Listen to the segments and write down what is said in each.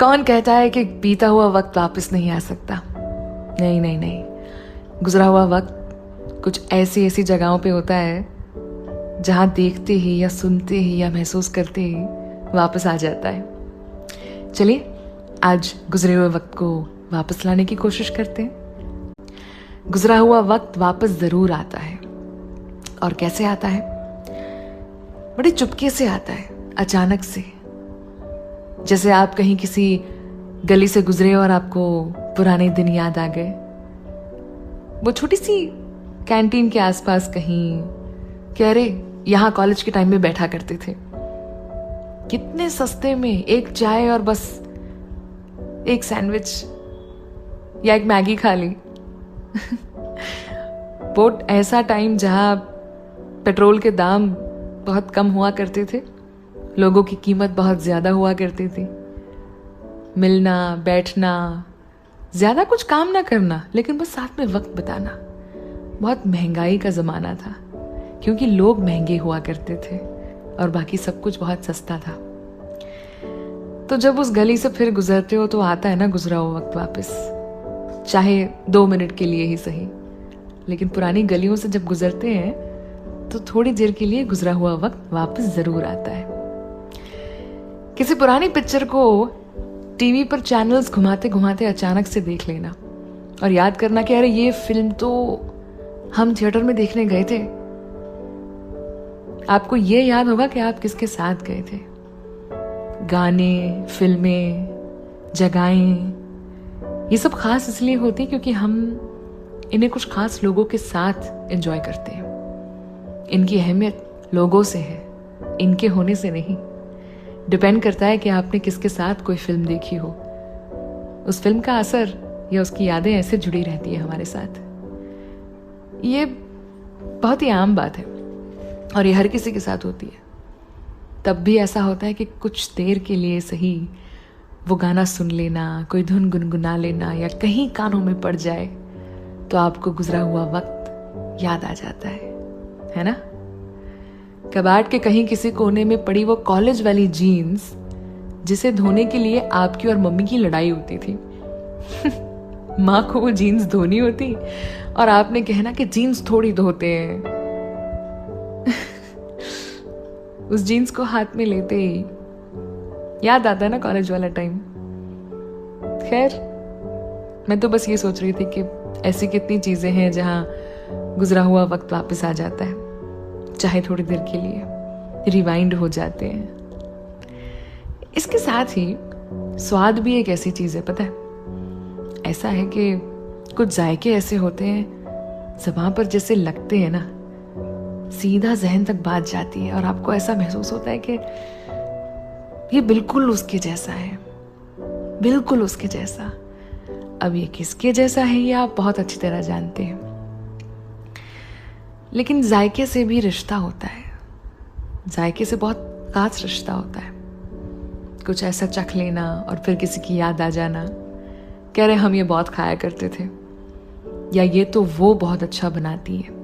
कौन कहता है कि बीता हुआ वक्त वापस नहीं आ सकता? नहीं नहीं नहीं, गुजरा हुआ वक्त कुछ ऐसी ऐसी जगहों पे होता है जहां देखते ही या सुनते ही या महसूस करते ही वापस आ जाता है। चलिए आज गुजरे हुए वक्त को वापस लाने की कोशिश करते हैं। गुजरा हुआ वक्त वापस जरूर आता है। और कैसे आता है? बड़ी चुपके से आता है, अचानक से। जैसे आप कहीं किसी गली से गुजरे और आपको पुराने दिन याद आ गए। वो छोटी सी कैंटीन के आसपास कहीं कि अरे यहां कॉलेज के टाइम में बैठा करते थे, कितने सस्ते में एक चाय और बस एक सैंडविच या एक मैगी खा ली। वो ऐसा टाइम जहां पेट्रोल के दाम बहुत कम हुआ करते थे, लोगों की कीमत बहुत ज्यादा हुआ करती थी। मिलना, बैठना, ज्यादा कुछ काम ना करना, लेकिन बस साथ में वक्त बिताना। बहुत महंगाई का जमाना था क्योंकि लोग महंगे हुआ करते थे और बाकी सब कुछ बहुत सस्ता था। तो जब उस गली से फिर गुजरते हो तो आता है ना गुजरा हुआ वक्त वापस, चाहे 2 मिनट के लिए ही सही। लेकिन पुरानी गलियों से जब गुजरते हैं तो थोड़ी देर के लिए गुजरा हुआ वक्त वापस जरूर आता है। किसी पुरानी पिक्चर को टीवी पर चैनल्स घुमाते घुमाते अचानक से देख लेना और याद करना कि अरे ये फिल्म तो हम थिएटर में देखने गए थे। आपको ये याद होगा कि आप किसके साथ गए थे। गाने, फिल्में, जगहें, ये सब खास इसलिए होती क्योंकि हम इन्हें कुछ खास लोगों के साथ एंजॉय करते हैं। इनकी अहमियत लोगों से है, इनके होने से नहीं। डिपेंड करता है कि आपने किसके साथ कोई फिल्म देखी हो। उस फिल्म का असर या उसकी यादें ऐसे जुड़ी रहती है हमारे साथ। ये बहुत ही आम बात है और ये हर किसी के साथ होती है। तब भी ऐसा होता है कि कुछ देर के लिए सही वो गाना सुन लेना, कोई धुन गुनगुना लेना या कहीं कानों में पड़ जाए तो आपको गुजरा हुआ वक्त याद आ जाता है ना? कबाड़ के कहीं किसी कोने में पड़ी वो कॉलेज वाली जीन्स जिसे धोने के लिए आपकी और मम्मी की लड़ाई होती थी। माँ को वो जीन्स धोनी होती और आपने कहना कि जीन्स थोड़ी धोते हैं। उस जीन्स को हाथ में लेते ही याद आता है ना कॉलेज वाला टाइम। खैर, मैं तो बस ये सोच रही थी कि ऐसी कितनी चीजें हैं जहां गुजरा हुआ वक्त वापस आ जाता है, चाहे थोड़ी देर के लिए रिवाइंड हो जाते हैं। इसके साथ ही स्वाद भी एक ऐसी चीज है, पता है? ऐसा है कि कुछ जायके ऐसे होते हैं ज़बान पर जैसे लगते हैं ना, सीधा जहन तक बात जाती है और आपको ऐसा महसूस होता है कि ये बिल्कुल उसके जैसा है, बिल्कुल उसके जैसा। अब ये किसके जैसा है ये आप बहुत अच्छी तरह जानते हैं, लेकिन जायके से भी रिश्ता होता है। जायके से बहुत खास रिश्ता होता है। कुछ ऐसा चख लेना और फिर किसी की याद आ जाना, कह रहे हम ये बहुत खाया करते थे, या ये तो वो बहुत अच्छा बनाती है।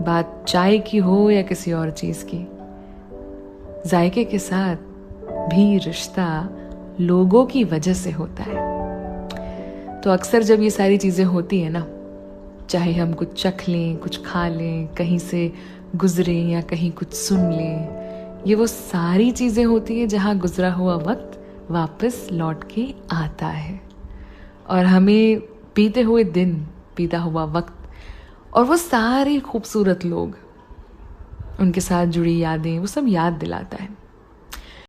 बात चाय की हो या किसी और चीज की, जायके के साथ भी रिश्ता लोगों की वजह से होता है। तो अक्सर जब ये सारी चीजें होती है ना, चाहे हम कुछ चख लें, कुछ खा लें, कहीं से गुजरे या कहीं कुछ सुन लें, ये वो सारी चीजें होती है जहां गुजरा हुआ वक्त वापस लौट के आता है और हमें बीते हुए दिन, बीता हुआ वक्त और वो सारे खूबसूरत लोग, उनके साथ जुड़ी यादें, वो सब याद दिलाता है।